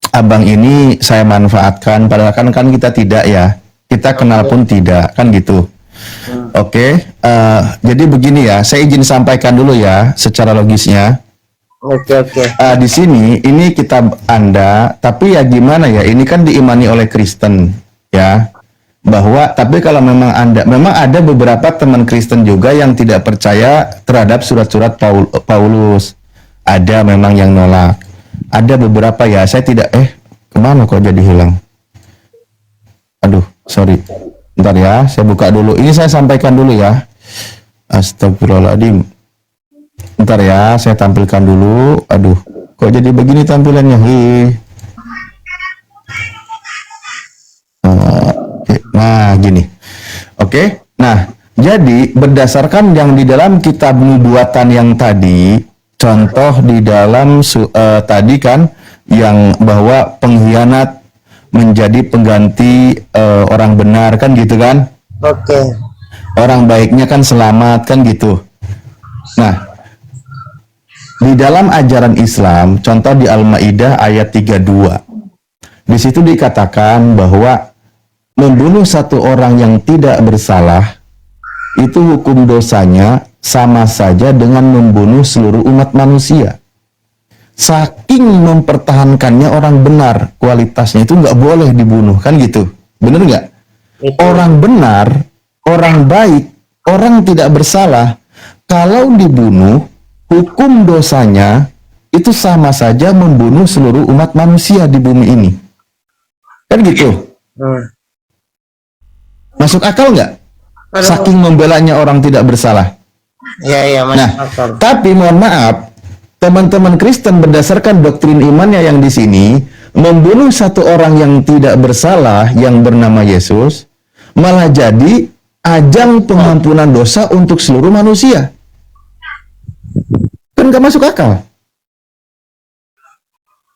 abang ini saya manfaatkan. Padahal kan kita tidak ya. Kita kenal pun tidak kan gitu. Oke. Jadi begini ya. Saya izin sampaikan dulu ya, secara logisnya. Oke. Di sini ini kitab Anda, tapi ya gimana ya? Ini kan diimani oleh Kristen ya. Bahwa tapi kalau memang ada beberapa teman Kristen juga yang tidak percaya terhadap surat-surat Paulus. Ada memang yang nolak. Ada beberapa ya, saya tidak kemana kok jadi hilang? Aduh, sorry. Bentar ya, saya buka dulu. Ini saya sampaikan dulu ya. Astagfirullahaladzim. Bentar ya, saya tampilkan dulu. Aduh, kok jadi begini tampilannya? Nah, gini. Oke. Nah, jadi berdasarkan yang di dalam kitab nubuatan yang tadi, contoh di dalam tadi kan yang bahwa pengkhianat menjadi pengganti orang benar kan gitu kan? Oke. Orang baiknya kan selamat kan gitu. Nah, di dalam ajaran Islam, contoh di Al-Maidah ayat 32. Di situ dikatakan bahwa membunuh satu orang yang tidak bersalah itu hukum dosanya sama saja dengan membunuh seluruh umat manusia. saking mempertahankannya orang benar, kualitasnya itu nggak boleh dibunuh, kan gitu. Bener nggak? Itu. Orang benar, orang baik, orang tidak bersalah, kalau dibunuh, hukum dosanya itu sama saja membunuh seluruh umat manusia di bumi ini. Kan gitu. Masuk akal nggak? Saking membelanya orang tidak bersalah. Ya, masuk Nah, akal. tapi mohon maaf, teman-teman Kristen berdasarkan doktrin imannya yang di sini, membunuh satu orang yang tidak bersalah yang bernama Yesus, malah jadi ajang pengampunan dosa untuk seluruh manusia. Kan gak masuk akal.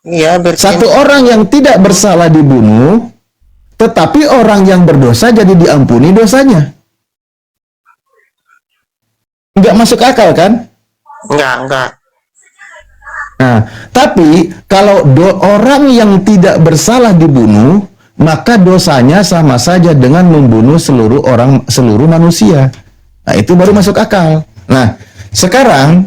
Iya, berarti Satu orang yang tidak bersalah dibunuh, tetapi orang yang berdosa jadi diampuni dosanya. Nggak masuk akal kan? enggak. Nah, tapi kalau orang yang tidak bersalah dibunuh, maka dosanya sama saja dengan membunuh seluruh manusia. Nah, itu baru masuk akal. Nah, sekarang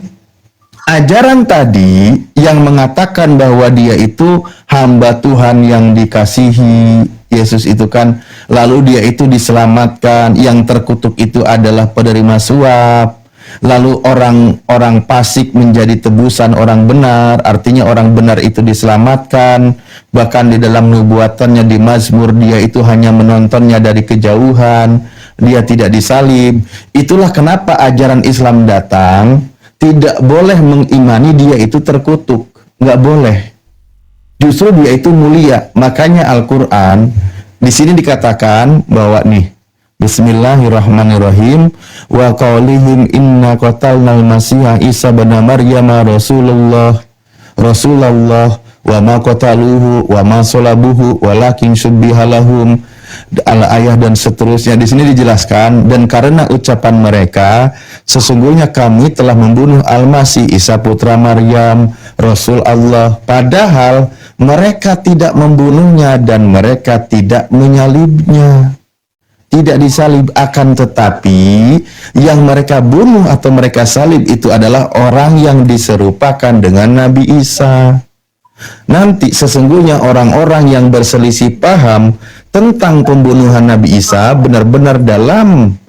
ajaran tadi yang mengatakan bahwa dia itu hamba Tuhan yang dikasihi, Yesus itu kan, lalu dia itu diselamatkan, yang terkutuk itu adalah penerima suap. Lalu orang fasik menjadi tebusan orang benar, artinya orang benar itu diselamatkan. Bahkan di dalam nubuatannya di Mazmur, dia itu hanya menontonnya dari kejauhan, dia tidak disalib. Itulah kenapa ajaran Islam datang, tidak boleh mengimani dia itu terkutuk, nggak boleh. Justru dia itu mulia. Makanya Al-Quran di sini dikatakan bahwa nih, Bismillahirrahmanirrahim, wa qaulihim inna qatalnal masiha Isa bin Maryam Rasulullah wa ma qataluhu wa ma salabuhu walakin syubbiha lahum, al-ayah dan seterusnya. Di sini dijelaskan, dan karena ucapan mereka, sesungguhnya kami telah membunuh Al-Masih Isa putra Maryam, Rasul Allah, padahal mereka tidak membunuhnya dan mereka tidak menyalibnya. Tidak disalib, akan tetapi yang mereka bunuh atau mereka salib itu adalah orang yang diserupakan dengan Nabi Isa. Nanti sesungguhnya orang-orang yang berselisih paham tentang pembunuhan Nabi Isa benar-benar dalam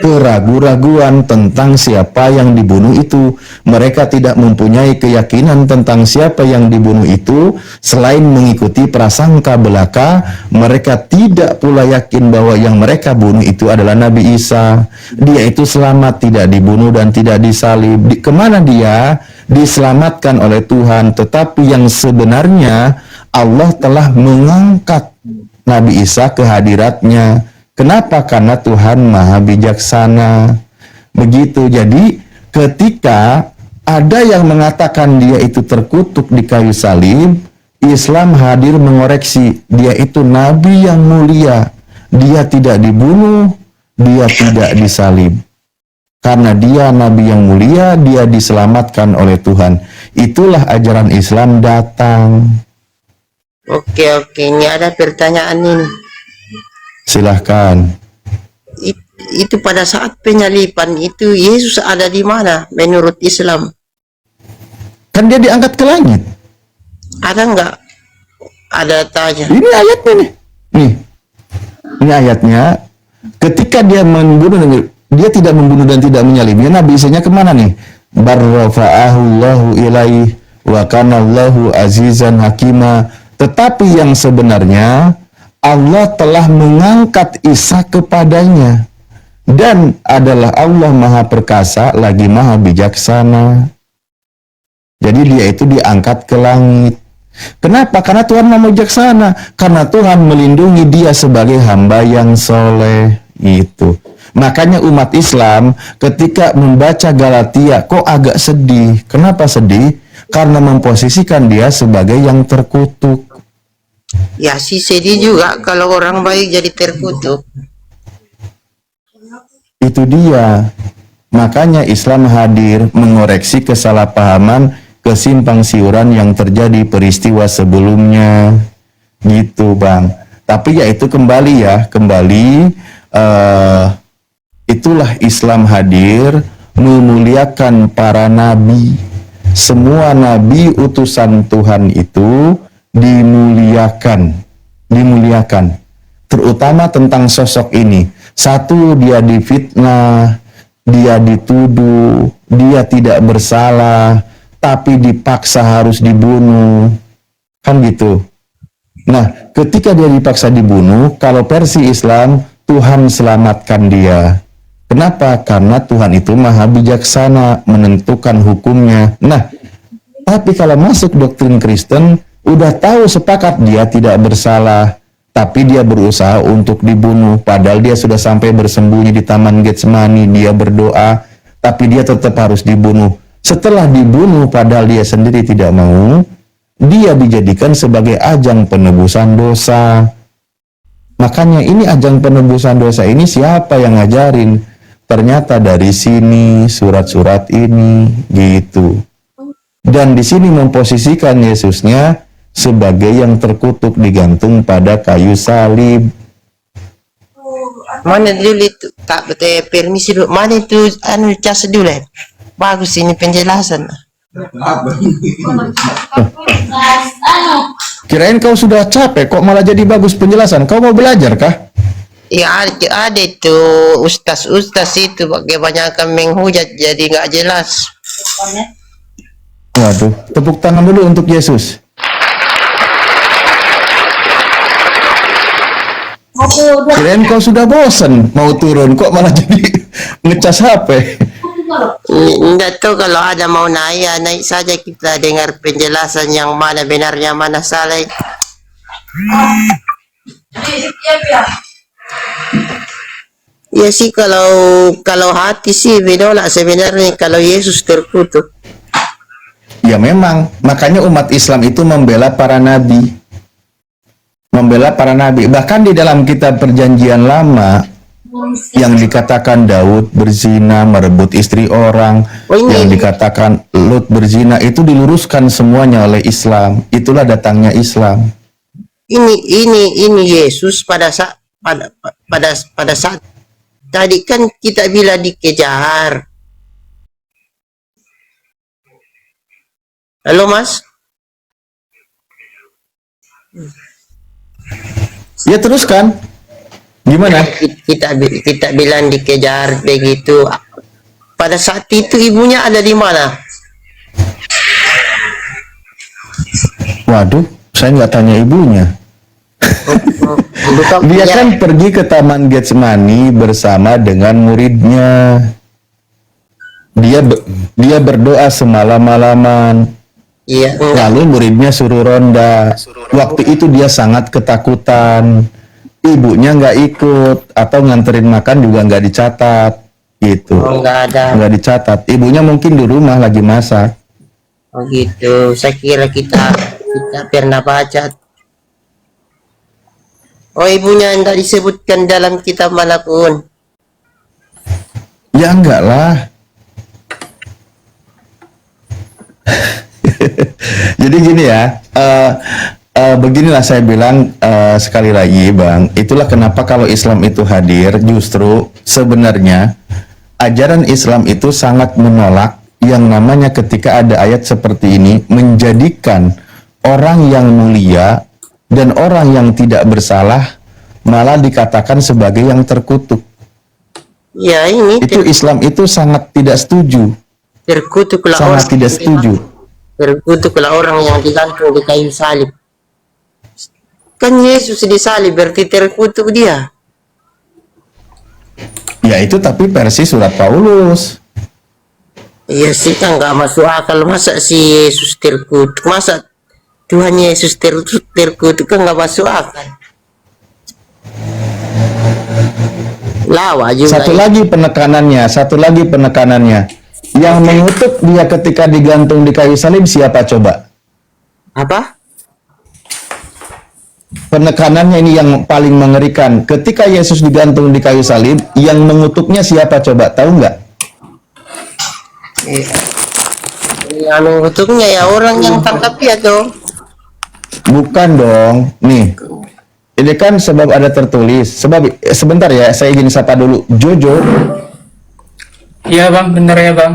keraguan-raguan tentang siapa yang dibunuh itu. Mereka tidak mempunyai keyakinan tentang siapa yang dibunuh itu selain mengikuti prasangka belaka. Mereka tidak pula yakin bahwa yang mereka bunuh itu adalah Nabi Isa. Dia itu selamat, tidak dibunuh dan tidak disalib. Kemana dia? Diselamatkan oleh Tuhan. Tetapi yang sebenarnya Allah telah mengangkat Nabi Isa ke hadiratnya. Kenapa? Karena Tuhan Maha Bijaksana. Begitu. Jadi ketika ada yang mengatakan dia itu terkutuk di kayu salib, Islam hadir mengoreksi. Dia itu Nabi yang mulia. Dia tidak dibunuh, dia tidak disalib. Karena dia Nabi yang mulia, dia diselamatkan oleh Tuhan. Itulah ajaran Islam datang. Oke, ini ada pertanyaan ini. Silahkan. Itu pada saat penyaliban itu Yesus ada di mana menurut Islam? Kan dia diangkat ke langit. Ada nggak? Ada tanya. Ini ayatnya nih. Nih. Ini ayatnya. Ketika dia membunuh, dia tidak membunuh dan tidak menyalibnya. Nabi Isa-nya kemana nih? Barrafa'ahullahu ilaih wa kanallahu azizan hakima. Tetapi yang sebenarnya Allah telah mengangkat Isa kepadanya dan adalah Allah Maha Perkasa lagi Maha Bijaksana. Jadi dia itu diangkat ke langit. Kenapa? Karena Tuhan Maha Bijaksana. Karena Tuhan melindungi dia sebagai hamba yang soleh. Itu. Makanya umat Islam ketika membaca Galatia kok agak sedih. Kenapa sedih? Karena memposisikan dia sebagai yang terkutuk. Ya sih sedih juga kalau orang baik jadi terkutuk. Itu dia. Makanya Islam hadir mengoreksi kesalahpahaman, kesimpang siuran yang terjadi peristiwa sebelumnya. Gitu Bang. Tapi ya itu kembali itulah Islam hadir memuliakan para nabi. semua nabi utusan Tuhan itu dimuliakan, dimuliakan. Terutama tentang sosok ini. Satu, dia difitnah, dia dituduh, dia tidak bersalah, tapi dipaksa harus dibunuh. Kan gitu. Nah, ketika dia dipaksa dibunuh, kalau versi Islam, Tuhan selamatkan dia. Kenapa? Karena Tuhan itu maha bijaksana menentukan hukumnya. Nah, tapi kalau masuk doktrin Kristen, udah tahu sepakat dia tidak bersalah, tapi dia berusaha untuk dibunuh. Padahal dia sudah sampai bersembunyi di Taman Getsemani, dia berdoa, tapi dia tetap harus dibunuh. Setelah dibunuh, padahal dia sendiri tidak mau, dia dijadikan sebagai ajang penebusan dosa. Makanya ini ajang penebusan dosa ini siapa yang ngajarin? Ternyata dari sini, surat-surat ini, gitu. Dan di sini memposisikan Yesusnya sebagai yang terkutuk digantung pada kayu salib. Mana dulu itu? Tak betul, permisi dulu. Mana itu cas dulu? Bagus ini penjelasan. Kirain kau sudah capek, kok malah jadi bagus penjelasan? Kau mau belajar kah? Ya ada itu ustaz itu kebanyakan menghujat jadi nggak jelas. Waduh, tepuk tangan dulu untuk Yesus. Kirain kau sudah bosan mau turun, kok malah jadi ngecas HP. Enggak tahu kalau ada mau naik saja kita dengar penjelasan yang mana benarnya mana salah. Ya sih kalau hati sih menolak sebenarnya kalau Yesus terkutuk. Ya memang, makanya umat Islam itu membela para nabi. Membela para nabi. Bahkan di dalam kitab perjanjian lama, yang dikatakan Daud berzina, merebut istri orang, yang dikatakan Lut berzina, itu diluruskan semuanya oleh Islam. Itulah datangnya Islam. Ini Yesus pada saat tadi kan kita bila dikejar. Halo Mas? Ya teruskan. Gimana? Kita bilang dikejar begitu. Pada saat itu ibunya ada di mana? Waduh, saya nggak tanya ibunya. Dia kan pergi ke Taman Getsemani bersama dengan muridnya. Dia berdoa semalam-malaman. Iya. Lalu muridnya suruh ronda. Waktu itu dia sangat ketakutan. Ibunya nggak ikut atau nganterin makan juga nggak dicatat, gitu. Oh, nggak dicatat. Ibunya mungkin di rumah lagi masak. Oh gitu. Saya kira kita pernah baca. Oh ibunya enggak disebutkan dalam kitab manapun. Ya enggak lah. Jadi gini ya, beginilah saya bilang sekali lagi Bang, itulah kenapa kalau Islam itu hadir, justru sebenarnya ajaran Islam itu sangat menolak yang namanya ketika ada ayat seperti ini, menjadikan orang yang mulia dan orang yang tidak bersalah malah dikatakan sebagai yang terkutuk. Ya ini itu Islam itu sangat tidak setuju. Terkutuklah sangat orang tidak setuju. Terkutuklah orang yang digantung di kayu salib. Kan Yesus disalib berarti terkutuk dia. Ya itu tapi versi surat Paulus. Iya sih kan nggak masuk akal, masa si Yesus terkutuk, masa Tuhan Yesus terkutuk kan nggak masuk akal. Lawa juga. Satu lagi penekanannya. Yang mengutuk dia ketika digantung di kayu salib siapa coba? Apa? Penekanannya ini yang paling mengerikan. Ketika Yesus digantung di kayu salib, yang mengutuknya siapa coba? Tahu nggak? Yang mengutuknya ya orang yang tangkap dia tuh. Bukan dong. Nih. Ini kan sebab ada tertulis. Sebentar ya, saya ingin sapa dulu. Jojo. Iya bang, benar ya bang.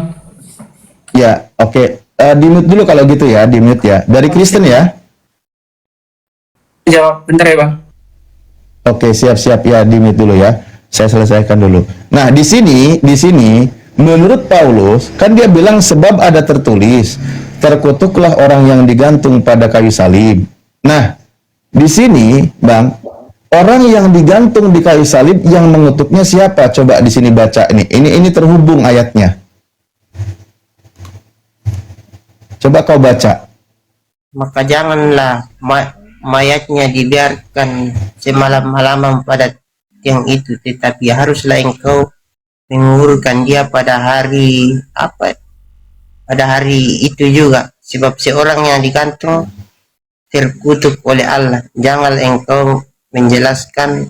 Ya, oke. di mute dulu kalau gitu ya, di mute ya. Dari Kristen ya. Jawab, bentar ya Bang. Oke, siap-siap ya, di mute dulu ya. Saya selesaikan dulu. Nah, di sini menurut Paulus kan dia bilang sebab ada tertulis, terkutuklah orang yang digantung pada kayu salib. Nah, di sini, Bang, orang yang digantung di kayu salib yang mengutuknya siapa? Coba di sini baca ini. Ini terhubung ayatnya. Coba kau baca. Maka janganlah mayatnya dibiarkan semalam-malaman pada tiang itu, tetapi haruslah engkau menguburkan dia pada hari pada hari itu juga, sebab seorang yang digantung terkutuk oleh Allah. Jangan engkau menjelaskan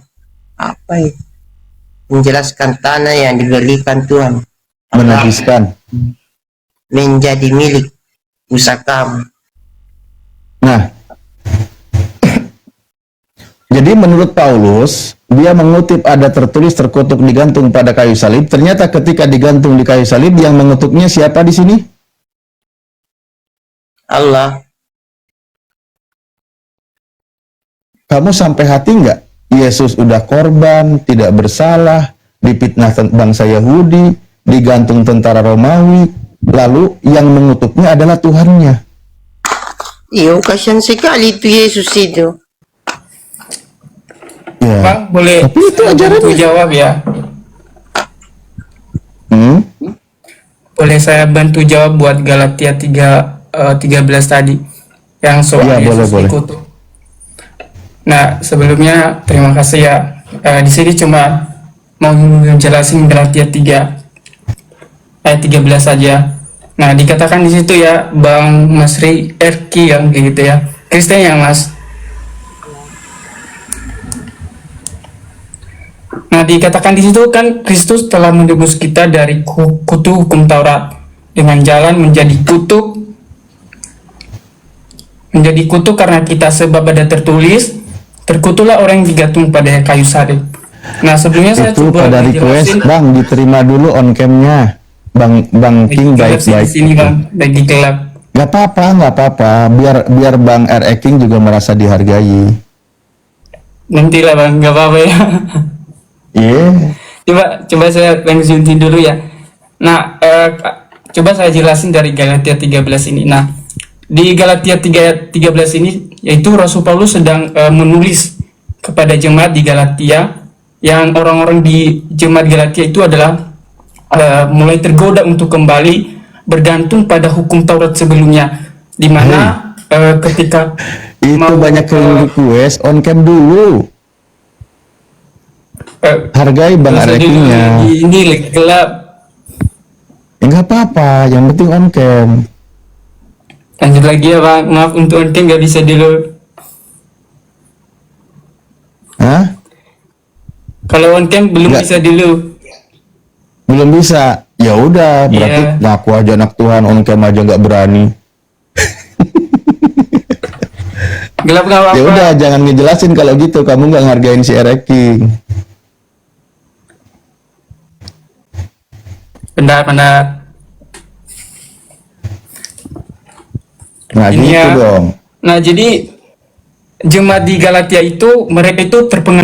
tanah yang diberikan Tuhan Allah Menajiskan. menjadi milik pusakamu. Nah, jadi menurut Paulus, dia mengutip ada tertulis terkutuk digantung pada kayu salib. Ternyata ketika digantung di kayu salib, yang mengutuknya siapa di sini? Allah. Kamu sampai hati nggak? Yesus udah korban, tidak bersalah, dipitnah bangsa Yahudi, digantung tentara Romawi, lalu yang mengutuknya adalah Tuhannya. Iyo, kasihan sekali itu Yesus itu. Ya. Bang, boleh Tapi itu ajarannya. bantu jawab ya? Boleh saya bantu jawab buat Galatia 13 tadi yang soal Iya, Yesus boleh. dikutuk. Nah, sebelumnya terima kasih ya. Di sini cuma mau menjelasin Galatia 3 ayat 13 saja. Nah, dikatakan di situ ya, Bang Masri Erki yang kayak gitu ya. Kristen yang Mas. Nah, dikatakan di situ kan Kristus telah menebus kita dari kutu hukum Taurat dengan jalan menjadi kutuk karena kita, sebab ada tertulis, terkutuklah orang yang digantung pada kayu salib. Nah, sebelumnya saya Itu coba pada request, dijelasin. Bang, diterima dulu on cam-nya. Bang King Di baik-baik. sini Bang, lagi gelap. Gak apa-apa. Biar Bang R.E. King juga merasa dihargai. Nantilah Bang, nggak apa-apa ya. Iya. Coba saya lanjutin dulu ya. Nah, coba saya jelasin dari Galatia 13 ini. Nah, di Galatia 13 ini, yaitu Rasul Paulus sedang menulis kepada jemaat di Galatia, yang orang-orang di jemaat Galatia itu adalah mulai tergoda untuk kembali bergantung pada hukum Taurat sebelumnya, di mana ketika Itu banyak yang request on cam dulu. Hargai Bang R.E. King-nya. ini lagi gelap. Enggak apa-apa, yang penting on cam. Lanjut lagi ya Bang, maaf untuk onting nggak bisa dulu. Hah? Kalau on cam belum Nggak. bisa dulu. Belum bisa. Ya udah, berarti Iya. ngaku aja anak Tuhan, on cam aja nggak berani. Gelap nggak apa-apa. Ya udah, jangan ngejelasin kalau gitu, kamu nggak ngargain si R.E. King. Benar. Nah Ini gitu ya. dong. Nah, jadi jemaat di Galatia itu, mereka itu terpengaruh